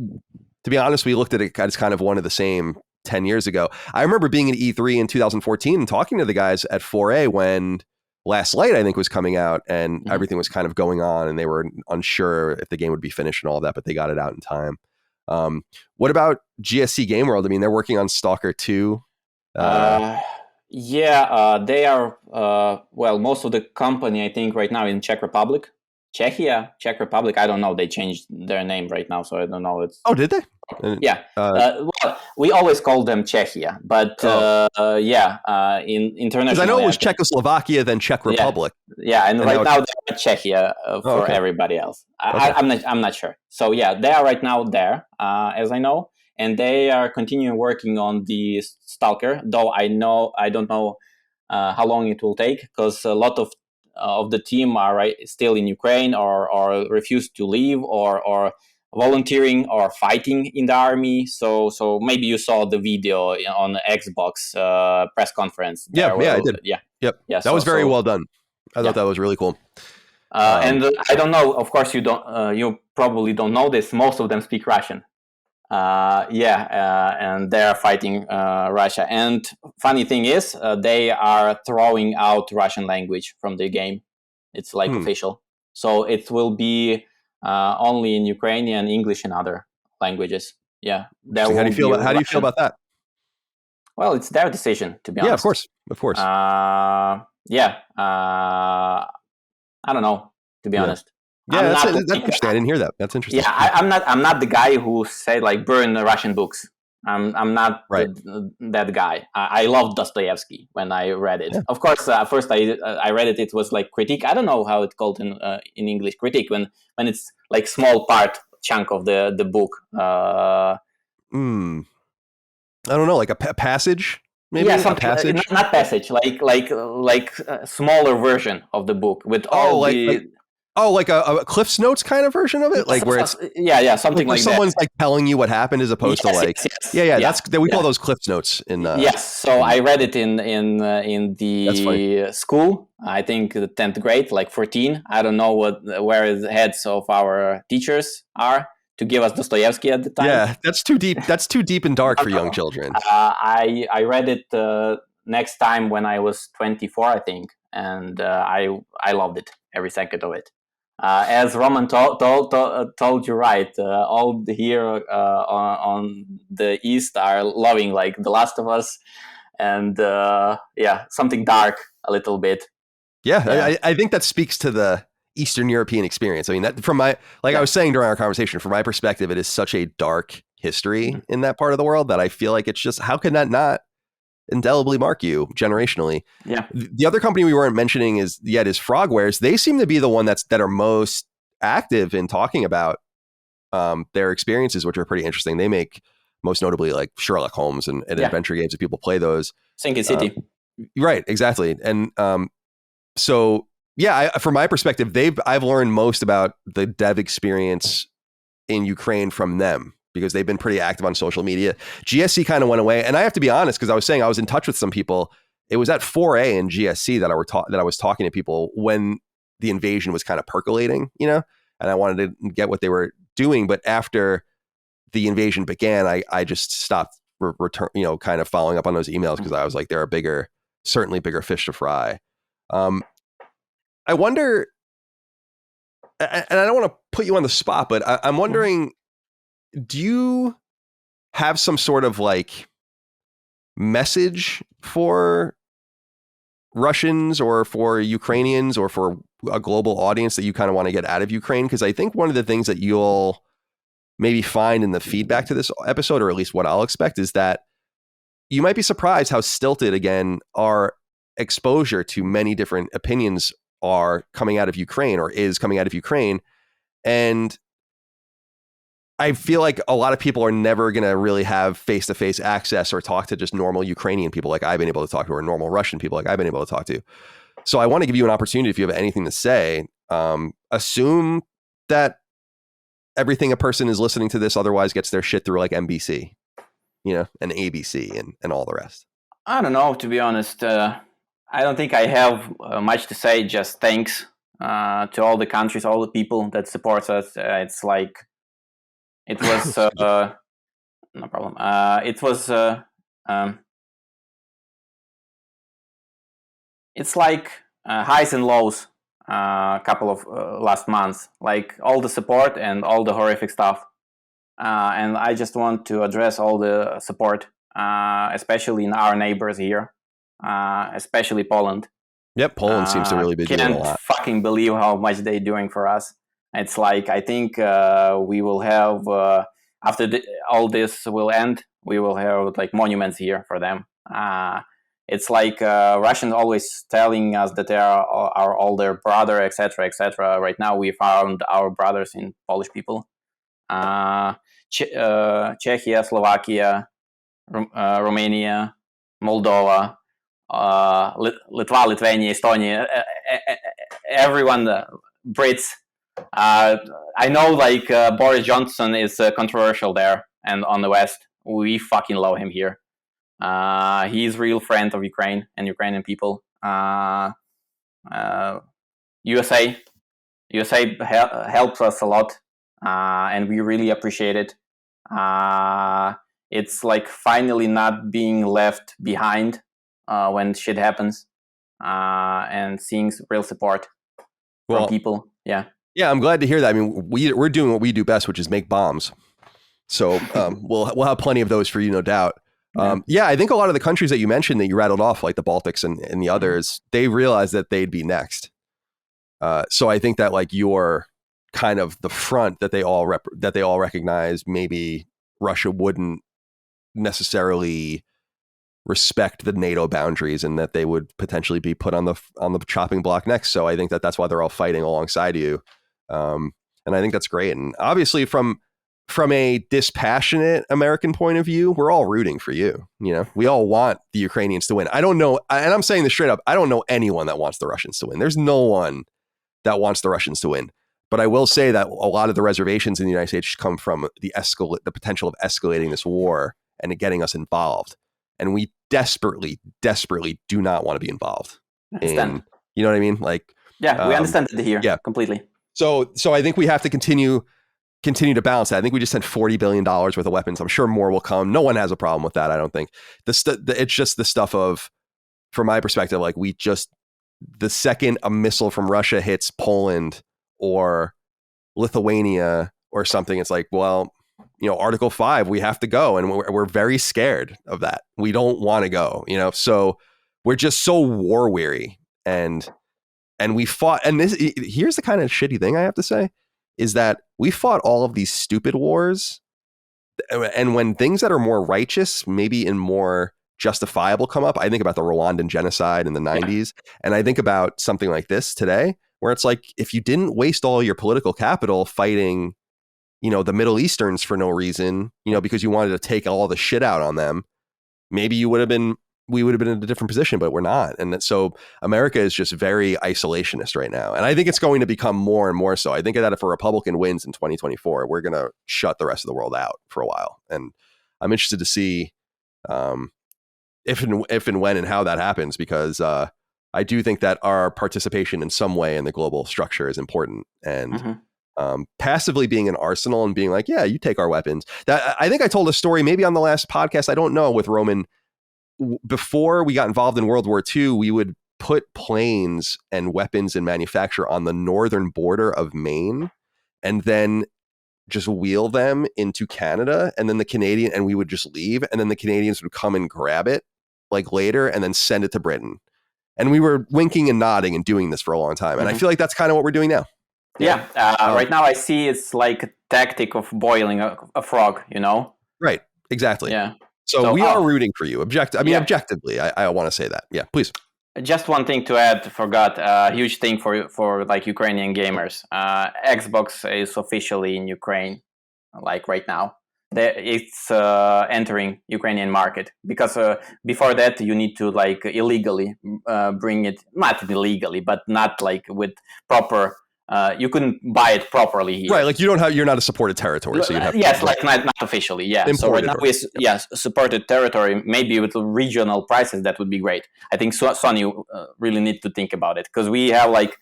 to be honest, we looked at it as kind of one of the same 10 years ago. I remember being at E3 in 2014 and talking to the guys at 4A when Last Light, I think, was coming out and everything was kind of going on and they were unsure if the game would be finished and all that, but they got it out in time. What about GSC Game World? I mean, they're working on Stalker 2. They are, most of the company, I think, right now in Czech Republic. Czech Republic. I don't know. They changed their name right now, so I don't know. Did they? Yeah. We always call them Czechia, but in international. Because I know it was Czechoslovakia, then Czech Republic. Yeah, and right now they're Czechia for okay. everybody else. Okay. I'm not sure. So yeah, they are right now there, as I know, and they are continuing working on the Stalker. Though I don't know how long it will take, because a lot of the team are still in Ukraine, or refuse to leave, or volunteering or fighting in the army. So maybe you saw the video on the Xbox press conference. Yeah, I did. Yeah, Yep. yeah. That was very well done. I thought that was really cool. And I don't know. Of course, you don't. You probably don't know this. Most of them speak Russian. And they are fighting Russia. And funny thing is, they are throwing out Russian language from the game. It's like official. So it will be only in Ukrainian, English, and other languages. Yeah. How do you feel about that? Well, it's their decision, to be honest. Of course. I don't know, to be honest. Yeah, that's interesting. I didn't hear that. That's interesting. Yeah, I'm not the guy who said like burn the Russian books. I'm not that guy. I loved Dostoevsky when I read it. Yeah. Of course, first I read it. It was like critique. I don't know how it's called in English. Critique when it's like small chunk of the book. I don't know, like a passage. Maybe a passage. Not passage. Like a smaller version of the book with all like a Cliff's Notes kind of version of it, like where it's something like someone's that. Like telling you what happened as opposed to like we call those Cliff's Notes in yes. So I read it in the school. I think the 10th grade, like 14. I don't know where the heads of our teachers are to give us Dostoevsky at the time. Yeah, that's too deep. That's too deep and dark for young children. I read it next time when I was 24, I think, and I loved it, every second of it. As Roman told you, right? All here on the East are loving like The Last of Us, and something dark a little bit. Yeah. I think that speaks to the Eastern European experience. I mean, that from I was saying during our conversation, from my perspective, it is such a dark history in that part of the world that I feel like it's just, how can that not indelibly mark you generationally? Yeah. The other company we weren't mentioning is Frogwares. They seem to be the one that are most active in talking about their experiences, which are pretty interesting. They make most notably like Sherlock Holmes and adventure games, if people play those. Sinking City. Right, exactly. And so yeah, from my perspective, I've learned most about the dev experience in Ukraine from them, because they've been pretty active on social media. GSC kind of went away. And I have to be honest, because I was saying I was in touch with some people. It was at 4A in GSC that I was talking to people when the invasion was kind of percolating, and I wanted to get what they were doing. But after the invasion began, I just stopped kind of following up on those emails, because I was like, there are certainly bigger fish to fry. I wonder, and I don't want to put you on the spot, but I'm wondering, do you have some sort of like message for Russians or for Ukrainians or for a global audience that you kind of want to get out of Ukraine? Because I think one of the things that you'll maybe find in the feedback to this episode, or at least what I'll expect, is that you might be surprised how stilted, again, our exposure to many different opinions are coming out of Ukraine, or is coming out of Ukraine. And I feel like a lot of people are never going to really have face-to-face access or talk to just normal Ukrainian people like I've been able to talk to, or normal Russian people like I've been able to talk to. So I want to give you an opportunity, if you have anything to say. Assume that everything a person is listening to this otherwise gets their shit through like NBC, and ABC and all the rest. I don't know, to be honest. I don't think I have much to say. Just thanks to all the countries, all the people that supports us. It's like, it was no problem. It was it's like highs and lows. A couple of last months, like all the support and all the horrific stuff. And I just want to address all the support, especially in our neighbors here. Especially Poland. Yep, Poland seems to really be doing a lot. Can't fucking believe how much they're doing for us. It's like, I think we will have, after all this will end, we will have like monuments here for them. It's like Russians always telling us that they are our older brother, etc., etc. Right now, we found our brothers in Polish people. Czechia, Slovakia, Romania, Moldova, Litva, Lithuania, Estonia, everyone, Brits. I know, like Boris Johnson is controversial there, and on the West, we fucking love him here. He's real friend of Ukraine and Ukrainian people. USA helps us a lot, and we really appreciate it. It's like finally not being left behind when shit happens, and seeing real support from people. Yeah, I'm glad to hear that. I mean, we're doing what we do best, which is make bombs. So we'll have plenty of those for you, no doubt. I think a lot of the countries that you mentioned that you rattled off, like the Baltics and the others, they realized that they'd be next. So I think that like you're kind of the front that they all recognize. Maybe Russia wouldn't necessarily respect the NATO boundaries, and that they would potentially be put on the chopping block next. So I think that that's why they're all fighting alongside you, and I think that's great. And obviously, from a dispassionate American point of view, we're all rooting for you. You know, we all want the Ukrainians to win. I don't know, and I'm saying this straight up, I don't know anyone that wants the Russians to win. There's no one that wants the Russians to win. But I will say that a lot of the reservations in the United States come from the potential of escalating this war and getting us involved. And we desperately, desperately do not want to be involved. Understand. You know what I mean? Like, yeah, we understand it here. Yeah, completely. So I think we have to continue to balance that. I think we just sent $40 billion worth of weapons. I'm sure more will come. No one has a problem with that, I don't think. It's just the stuff of, from my perspective, like the second a missile from Russia hits Poland or Lithuania or something, it's like, well, you know, Article 5, we have to go. And we're very scared of that. We don't want to go, you know, so we're just so war weary. And we fought. And here's the kind of shitty thing I have to say is that we fought all of these stupid wars. And when things that are more righteous, maybe in more justifiable come up, I think about the Rwandan genocide in the 90s. And I think about something like this today, where it's like, if you didn't waste all your political capital fighting, you know, the Middle Easterns for no reason, you know, because you wanted to take all the shit out on them, maybe we would have been in a different position, but we're not. And so America is just very isolationist right now. And I think it's going to become more and more so. I think that if a Republican wins in 2024, we're going to shut the rest of the world out for a while. And I'm interested to see if and when and how that happens, because I do think that our participation in some way in the global structure is important. And passively being an arsenal and being like, yeah, you take our weapons. That I think I told a story maybe on the last podcast, I don't know, with Roman. Before we got involved in World War II, we would put planes and weapons and manufacture on the northern border of Maine and then just wheel them into Canada. And then and we would just leave. And then the Canadians would come and grab it like later and then send it to Britain. And we were winking and nodding and doing this for a long time. And I feel like that's kind of what we're doing now. Yeah. Right now I see it's like a tactic of boiling a frog, you know? Right. Exactly. Yeah. So we are rooting for you. Objectively, I want to say that. Yeah, please. Just one thing to add, forgot, a huge thing for like Ukrainian gamers. Xbox is officially in Ukraine, like right now. It's entering Ukrainian market, because before that you need to like illegally bring it, not illegally, but not like with proper. You couldn't buy it properly here. Right, like you're not a supported territory, so you have like not officially, yeah. So right now supported territory, maybe with regional prices, that would be great. I think Sony really need to think about it, because we have like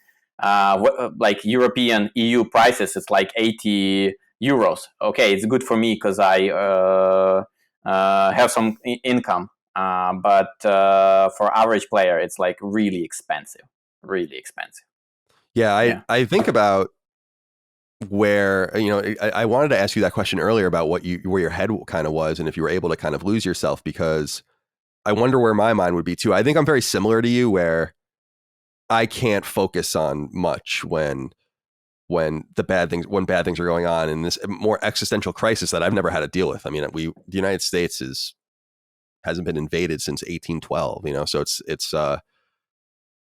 European EU prices. It's like 80 euros. Okay, it's good for me because I have some income, but for average player, it's like really expensive. Yeah, I think about where, you know, I wanted to ask you that question earlier about where your head kind of was, and if you were able to kind of lose yourself, because I wonder where my mind would be too. I think I'm very similar to you, where I can't focus on much when bad things are going on in this more existential crisis that I've never had to deal with. I mean, the United States is hasn't been invaded since 1812. So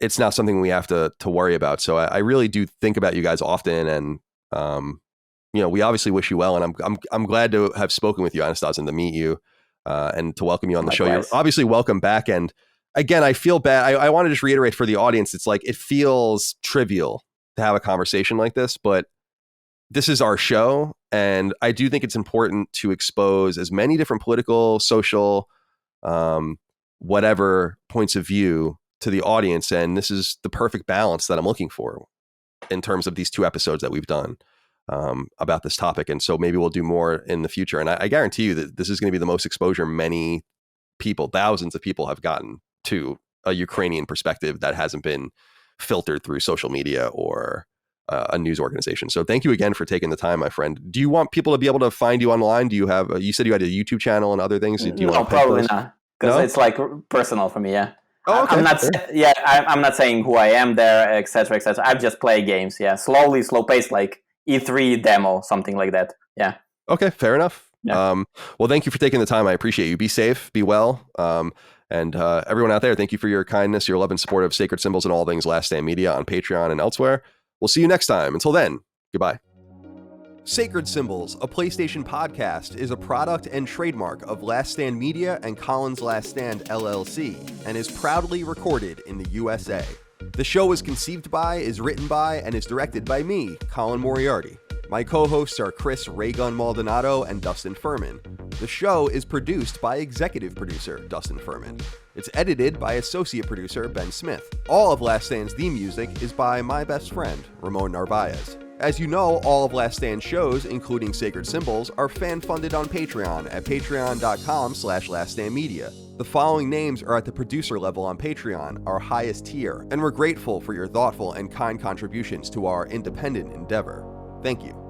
it's not something we have to worry about. So I really do think about you guys often, and we obviously wish you well. And I'm glad to have spoken with you, Anastas, and to meet you and to welcome you on the show. You're obviously welcome back. And again, I feel bad. I want to just reiterate for the audience, it's like it feels trivial to have a conversation like this, but this is our show, and I do think it's important to expose as many different political, social, whatever points of view to the audience. And this is the perfect balance that I'm looking for in terms of these 2 episodes that we've done about this topic. And so maybe we'll do more in the future. And I guarantee you that this is going to be the most exposure many people, thousands of people, have gotten to a Ukrainian perspective that hasn't been filtered through social media or a news organization. So thank you again for taking the time, my friend. Do you want people to be able to find you online? Do you have, you said you had a YouTube channel and other things? Do you no, probably not. Because it's like personal for me. Yeah. Oh, okay. I'm not saying who I am there, etc., etc. I just play games. Yeah. Slowly, slow paced, like E3 demo, something like that. Yeah. Okay. Fair enough. Yeah. Well, thank you for taking the time. I appreciate you. Be safe, be well. And everyone out there, thank you for your kindness, your love and support of Sacred Symbols and all things Last Stand Media on Patreon and elsewhere. We'll see you next time. Until then, goodbye. Sacred Symbols, a PlayStation podcast, is a product and trademark of Last Stand Media and Colin's Last Stand LLC, and is proudly recorded in the USA. The show is conceived by, is written by, and is directed by me, Colin Moriarty. My co-hosts are Chris Raygun Maldonado and Dustin Furman. The show is produced by executive producer Dustin Furman. It's edited by associate producer Ben Smith. All of Last Stand's theme music is by my best friend, Ramon Narvaez. As you know, all of Last Stand's shows, including Sacred Symbols, are fan-funded on Patreon at patreon.com/laststandmedia. The following names are at the producer level on Patreon, our highest tier, and we're grateful for your thoughtful and kind contributions to our independent endeavor. Thank you.